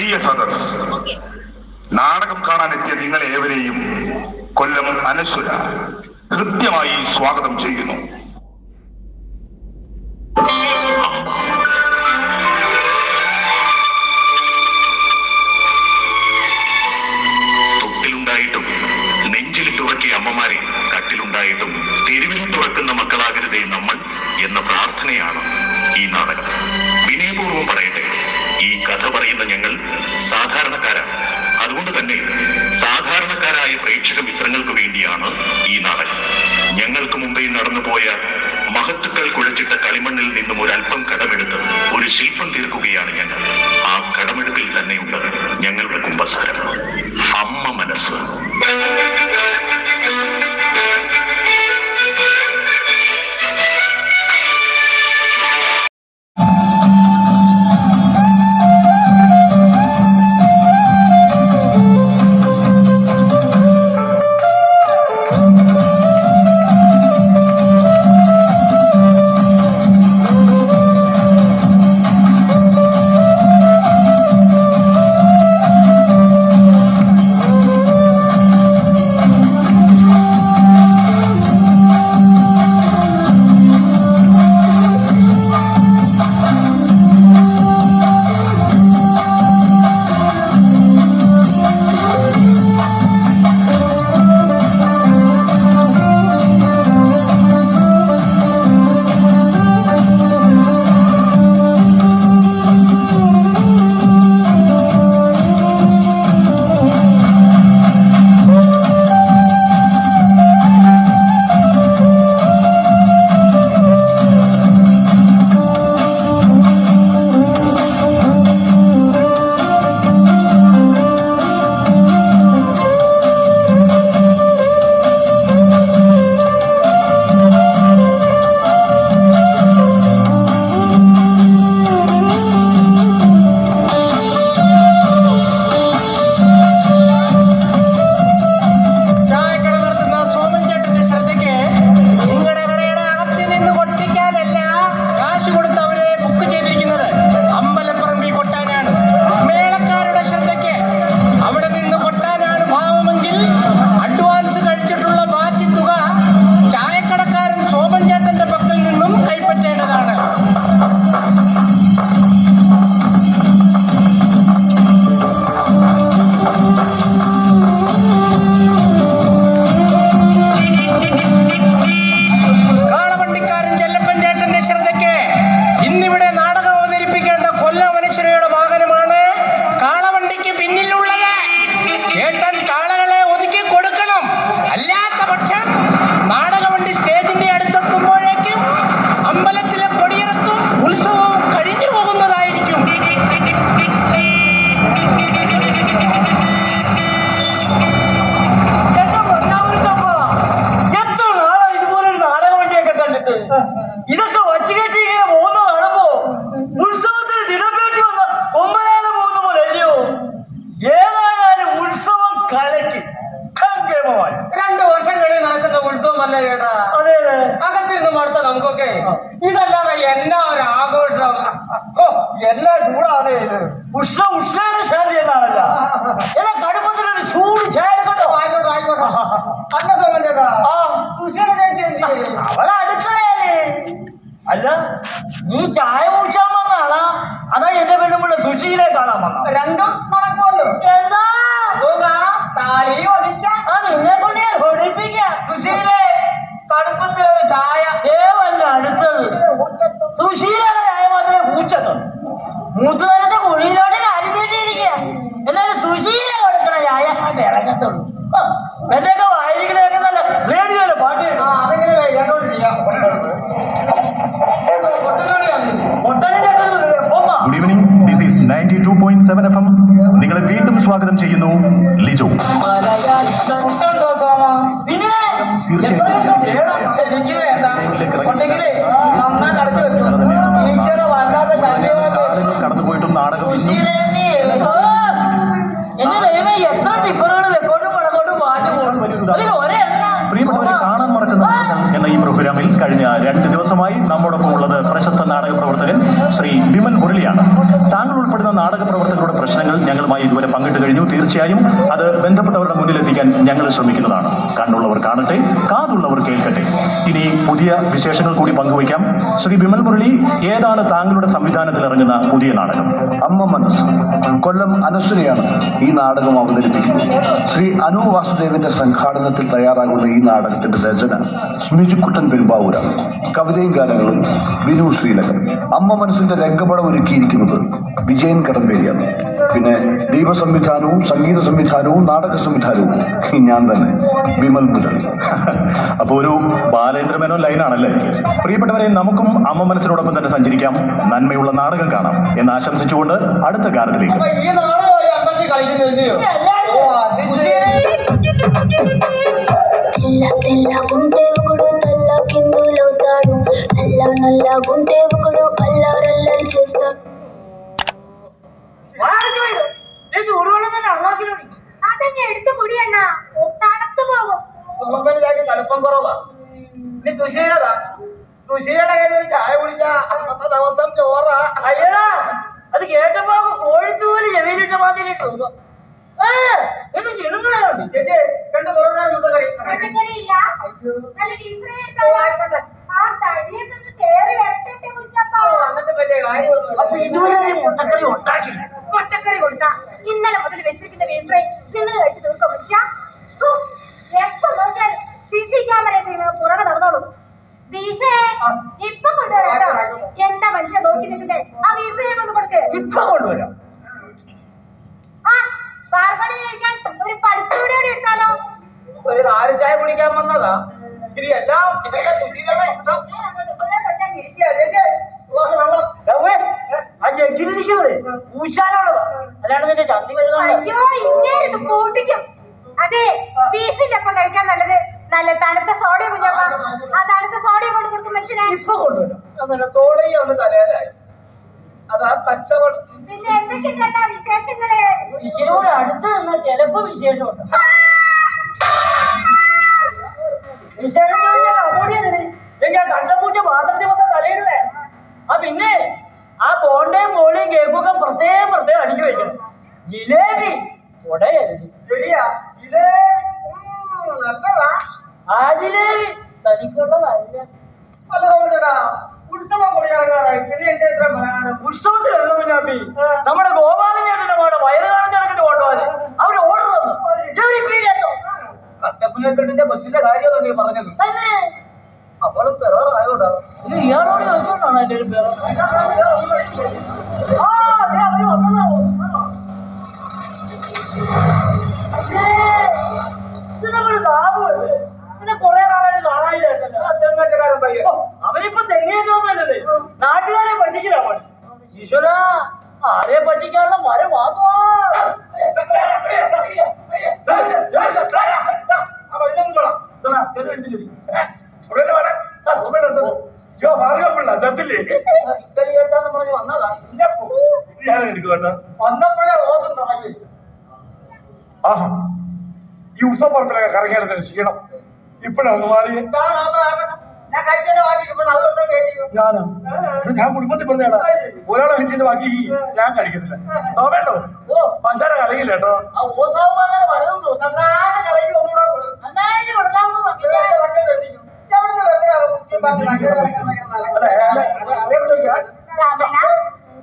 പ്രിയ സദസ്, നാടകം കാണാനെത്തിയ നിങ്ങളേവരെയും കൊല്ലം അനശ്വര കൃത്യമായി സ്വാഗതം ചെയ്യുന്നു. തൊട്ടിലുണ്ടായിട്ടും നെഞ്ചിലിട്ടുറക്കിയ അമ്മമാരെ കട്ടിലുണ്ടായിട്ടും തെരുവിൽ തുറക്കുന്ന മക്കളാകരുതേ നമ്മൾ എന്ന പ്രാർത്ഥനയാണ് ഈ നാടകം. വിനയപൂർവ്വം പറയട്ടെ, ഈ കഥ പറയുന്ന ഞങ്ങൾ സാധാരണക്കാരാണ്. അതുകൊണ്ട് തന്നെ സാധാരണക്കാരായ പ്രേക്ഷക മിത്രങ്ങൾക്ക് വേണ്ടിയാണ് ഈ നാടകം. ഞങ്ങൾക്ക് മുമ്പേ നടന്നുപോയ മഹത്തുക്കൾ കുഴച്ചിട്ട കളിമണ്ണിൽ നിന്നും ഒരല്പം കടമെടുത്ത് ഒരു ശില്പം തീർക്കുകയാണ് ഞങ്ങൾ. ആ കടമെടുപ്പിൽ തന്നെയുണ്ട് ഞങ്ങളുടെ കുമ്പസാരം, അമ്മ മനസ്സ്. ഇതൊക്കെ വച്ചുകെട്ടി ഇങ്ങനെ പോകുന്ന കാണുമ്പോ ഉത്സവത്തിന് ദിനപ്പേറ്റി വന്ന കൊമ്പനാല പോകുന്ന പോലെ അല്ലയോ? ഏതായാലും ഉത്സവം കലക്കി ഗംഭീരമായി 2 വർഷം കഴിഞ്ഞ് നടക്കുന്ന ഉത്സവം അല്ല ചേട്ടാ. അതെ അതെ, അകത്തിരുന്ന് മടുത്ത നമുക്കൊക്കെ ഇതല്ലാതെ എന്നാ ഒരു ആഘോഷം. എല്ലാ ചൂടാതെ ഉഷ്ണ ശാന്തി എന്നാണല്ല. എല്ലാ കടുപ്പത്തിലൊരു ചൂട് ചായ കേട്ടോ. ആയിക്കോട്ടെ ആയിക്കോട്ടെ. അല്ല സോമൻ ചേട്ടാ, സുശീല ചേച്ചി അവളെ അടുക്കളയല്ലേ? അല്ല, നീ ചായ കുടിച്ചാൻ വന്നാളാ അതാ എന്റെ പെണ്ണുമുള്ള സുശീലെ കാണാൻ വന്ന? രണ്ടും നടക്കുമല്ലോ. എന്താ കാണാം, താലി ഒടിക്കാം. നിന്നെ കൊണ്ട് ഞാൻ ഒടിപ്പിക്കാം. സുശീലെ കടുപ്പത്തിലൊരു ചായ. ഏവല്ല അടുത്തത് സുശീലയുടെ ചായ മാത്രമേ പൂച്ചത്തുള്ളൂ. മൂത്തുകാലത്തെ കുഴിയിലോട്ട് കാര്യം തീട്ടിയിരിക്കുക. എന്നാലും സുശീല കൊടുക്കണ ചായ വിളങ്ങത്തുള്ളൂ. എന്റെയൊക്കെ വായിരിക്കലൊക്കെ നല്ല റേഡിയോയിലെ പാട്ട് അതെങ്ങനെ കേട്ടോണ്ടിരിക്കാം. Good evening, this is 92.7 FM. നിങ്ങളെ വീണ്ടും സ്വാഗതം ചെയ്യുന്നു ലിജോ. കടന്നുപോയിട്ടും നാടകം എത്ര ടിപ്പറുകൾ തെക്കോട്ടും വടക്കോട്ടും മാറ്റി പോകും. പ്രിയപ്പെട്ടവരെ, കാണാൻ മറക്കുന്ന എന്ന ഈ പ്രോഗ്രാമിൽ കഴിഞ്ഞ 2 ദിവസമായി നമ്മോടൊപ്പം ഉള്ളത് പ്രശസ്ത നാടക പ്രവർത്തകൻ ശ്രീ വിമൽ മുരളിയാണ്. താങ്കൾ ഉൾപ്പെടുന്ന നാടക പ്രവർത്തകരുടെ പ്രശ്നങ്ങൾ ഞങ്ങളുമായി ഇതുവരെ പങ്കിട്ട് കഴിഞ്ഞു. തീർച്ചയായും അത് ബന്ധപ്പെട്ടവരുടെ മുന്നിലെത്തിക്കാൻ ഞങ്ങൾ ശ്രമിക്കുന്നതാണ്. കണ്ണുള്ളവർ കാണട്ടെ, കാതുള്ളവർ കേൾക്കട്ടെ. ഇനി പുതിയ വിശേഷങ്ങൾ കൂടി പങ്കുവയ്ക്കാം. ശ്രീ വിമൽ മുരളി, ഏതാണ് താങ്കളുടെ സംവിധാനത്തിൽ ഇറങ്ങുന്ന പുതിയ നാടകം? അമ്മ മനസ്സ്. കൊല്ലം അനശ്വരയാണ് ഈ നാടകം അവതരിപ്പിക്കുന്നത്. ശ്രീ അനു വാസുദേവന്റെ സംഘാടനത്തിൽ തയ്യാറാകുന്ന ഈ നാടകത്തിന്റെ രചന സ്മിജുക്കുട്ടൻ പെരുമ്പാവൂരാണ്. കവിതയും ഗാനങ്ങളും വിനു ശ്രീലകൻ. അമ്മ മനസ്സിന്റെ രംഗപടം ഒരുക്കിയിരിക്കുന്നത് വിജയൻ കടമ്പേരിയാണ്. പിന്നെ ദീപസംവിധാനവും സംഗീത സംവിധാനവും നാടക സംവിധാനവും ഞാൻ തന്നെ, വിമൽ മുരളി. അപ്പൊ ഒരു ബാലേന്ദ്രമേനോ ലൈനാണല്ലേ? പ്രിയപ്പെട്ടവരെ, നമുക്കും അമ്മ മനസ്സിനോടൊപ്പം തന്നെ സഞ്ചരിക്കാം. നന്മയുള്ള നാടകം കാണാം എന്ന് ആശംസിച്ചുകൊണ്ട് അടുത്ത ഗാനത്തിലേക്ക്. ഈ നാടകമായി അമ്പലത്തിൽ കളിക്കുന്നതിന്റെയോ తెల్లగుంటే ఒకడు తల్ల కిందులవుతాడు, నల్లగుంటే ఒకడు అల్లారల్లరి చేస్తాడు. അതങ്ങ് എടുത്തു കുടിയണ്ണ, തണുത്തു പോകും. സോമപ്പനിലേക്ക് കടുപ്പം കുറവാ. നീ സുശീലതാ, സുശീലയുടെ കയ്യിൽ ഒരു ചായ കുടിക്ക. അന്നത്തെ ദിവസം ചോറാ. അയ്യടാ, അത് കേട്ടപ്പോ കോഴിത്തൂല് ചെവിയിലിട്ട മാതിരി തോന്നും. ചേച്ചി, 2 പൊറോട്ട മുട്ടക്കറി. മുട്ടക്കറിയില്ല, നല്ല ബീഫ് ഫ്രൈ എടുത്താലോ? ആ തടിയൊക്കെ ഒന്ന് കേറി വരട്ടെ കുഞ്ഞപ്പാ. എന്നിട്ട് വലിയ കാര്യം. അപ്പൊ ഇതുവരെ മുട്ടക്കറി ഉണ്ടാക്കി. മുട്ടക്കറി കൊടുത്താ ഇന്നലെ മുതൽ വെച്ചിരിക്കുന്ന ബീഫ് ഫ്രൈ നിങ്ങൾ കഴിച്ച് തീർക്കാൻ പറ്റാ? എപ്പോ നോക്കിയാലും CC ക്യാമറ പുറകെ നടന്നോളൂ. ബീഫേ ഇപ്പൊ കൊണ്ടുവരാം. എന്താ മനുഷ്യ നോക്കി നിൽക്കുന്നേ? ആ ബീഫ് ഫ്രൈ കൊണ്ട് കൊടുക്കേ. ഇപ്പൊ കൊണ്ടുവരാം. ആ പാർപ്പണി കഴിക്കാൻ ഒരു പടുത്തൂടെ എടുത്താലോ? ഒരു 4 ചായ കുടിക്കാൻ വന്നതാ. ഇനി എല്ലാം ഇതൊക്കെ സുശീലയുടെ ഇഷ്ടം. ഇരിക്കുക ചേച്ചി, വെള്ളം. ആ ജഗ്ഗിലിരിക്കുന്നത് പൂച്ചാനുള്ളതാ, അല്ലാണ്ട് നിന്റെ ചന്തി കഴുകാൻ. അയ്യോ, ഇങ്ങനെ ഇത് കൂട്ടിക്കും. അതെ, ബീഫിന്റെ ഒപ്പം കഴിക്കാൻ നല്ലത് നല്ല തണുത്ത സോഡ കുഞ്ഞപ്പ. ആ തണുത്ത സോഡ കൊണ്ട് കൊടുക്കും മനുഷ്യനെ. ഇപ്പൊ കൊണ്ടുവരാം. അങ്ങനെ സോഡയും ഒന്ന് തലയിലായി. അതാ കച്ചവടം. പിന്നെ എന്തൊക്കെയാ വിശേഷങ്ങള്? ഇച്ചിരി കൂടെ അടുത്ത് നിന്നാ ചിലപ്പോ വിശേഷമുണ്ട്. വിശേഷം ചോദിച്ചാൽ അതോടെയാണ് ഞാൻ കണ്ടപൂച്ച പാത്രത്തിൽ മൊത്തം തലയിടേ. ആ പിന്നെ ആ ബോണ്ടയും മോളിയും കേക്കൊക്കെ പ്രത്യേകം അടിച്ചു വെക്കണം. ജിലേബി ഉടയരുത്. ശരിയാ, ഇത് നല്ലതാ. ആ ജിലേബി തനിക്കുള്ളതല്ല. അല്ല തോന്നടാ, ഉത്സവം കൊടിയിറങ്ങാറായി. പിന്നെ എന്താ ഇത്ര പറയാറ്? ഉത്സവത്തിലല്ലോ പിന്നാപ്പി നമ്മുടെ ഗോപാലൻ ചേട്ടന്റെ മോടെ വയറ് കാണാൻ നടക്കിട്ട് കൊണ്ടുപോകാൻ അവര് ഓർഡർ തന്നു. കട്ടപ്പിനെ കെട്ടിന്റെ കൊച്ചിന്റെ കാര്യമാണ് നീ പറഞ്ഞത്. തന്നെ അവളും പെറാറായോടാ. ഇത് ഇയാളോട് ചോദിച്ചോണ്ടാണ് എന്റെ ഒരു പേര്. ആ അതെ, അവര് വന്നതാ. ഇതിനൊരു ലാഭമുണ്ട്. പിന്നെ കുറെ നാളായിട്ട് കാണാനില്ലായിരുന്നല്ലോ. തെങ്ങറ്റക്കാരൻ പയ്യൻ. അവനിപ്പോ തെങ്ങിയൊന്നുമല്ലേ, നാട്ടുകാരെ പറ്റിക്കലാ പണി. ഈശ്വര, ആരെ പറ്റിക്കാനുള്ള മരം വാങ്ങുവാ. വന്നതാ. വന്നപ്പോഴേ ഓസം തുടങ്ങി. ആഹാ, ഈ ഉത്സവപ്പറമ്പിലൊക്കെ കറങ്ങിയായിരുന്നു ക്ഷീണം. ഇപ്പഴൊന്ന് മാറി. ഞാൻ കഴിച്ചതിന്റെ ബാക്കി ഇരിപ്പുണ്ട്, അതുകൊണ്ട് കേട്ടിയോ? ഞാൻ കുടുംബത്തിൽ പറഞ്ഞാടാ, ഒരാളെ കഴിച്ചതിന്റെ ബാക്കി ഞാൻ കഴിക്കുന്നില്ല. വേണ്ടോ? പഞ്ചാര കലകില്ല കേട്ടോ. ആ ഓസാവുമ്പോ അങ്ങനെ വരതും തോന്നുന്നു. നന്നായിട്ട് കളയിൽ ഒന്നുകൂടെ കൊടുക്കും. നന്നായിട്ട് കൊടുക്കാമെന്ന് പിന്നെ അതിന്റെ വട്ടം കഴിക്കും. എവിടുന്ന് വെറുതെ കുറ്റിയും പറഞ്ഞ് വണ്ടിയിൽ കിടക്കുന്ന രാമണ്ണ,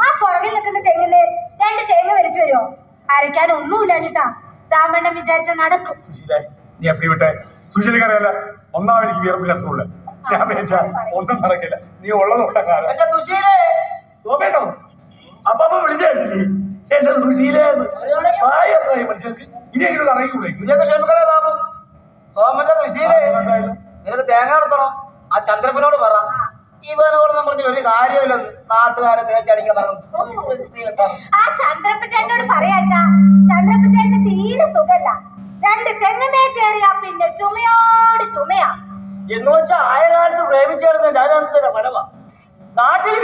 ആ പുറകിൽ നിൽക്കുന്ന തെങ്ങില് 2 തേങ്ങ വലിച്ചു വരുമോ? അരയ്ക്കാൻ ഒന്നുമില്ലാഞ്ഞിട്ടാ. രാമണ്ണൻ വിചാരിച്ച നടക്കും. നീ എപ്പി വിട്ടെ. സുശീലിക്കറിയല്ല, ഒന്നാം എനിക്ക് വിയർപ്പില്ല സ്കൂളില്. ഞാൻ വിചാരിച്ച ഒന്നും നടക്കില്ല. നീ ഉള്ളത് കൊണ്ടക്കാലം. എന്റെ സുശീലേ, സോമേട്ടോ, അപ്പൊ വിളിച്ചേട്ടില്ലേ എന്റെ സുശീലേന്ന്? പ്രായമായി മനുഷ്യർക്ക് ഇനിയെങ്കിലും ഇറങ്ങിക്കൂടെ? ഇതൊക്കെ ക്ഷമിക്കണേ ബാബു. സോമന്റെ സുശീലേ, നിനക്ക് തേങ്ങ എടുത്തണം. ആ ചന്ദ്രപ്പനോട് പറ, ഇവനോടൊന്നും പറഞ്ഞ ഒരു കാര്യമില്ലെന്ന്. നാട്ടുകാരെ തേച്ചടിക്കാൻ ആ ചന്ദ്രപ്പ ചേട്ടനോട് പറയാച്ചാ. ചന്ദ്രപ്പ ചേട്ടന് തീരെ സുഖല്ല. 2 തെങ്ങമേ കയറിയാ പിന്നെ ചുമയോട് ചുമയാ. എന്ന് വെച്ചാൽ ആയ കാലത്ത് പ്രേമിച്ചേർന്ന രാജാന്തര ഫലമാ. നാട്ടിൽ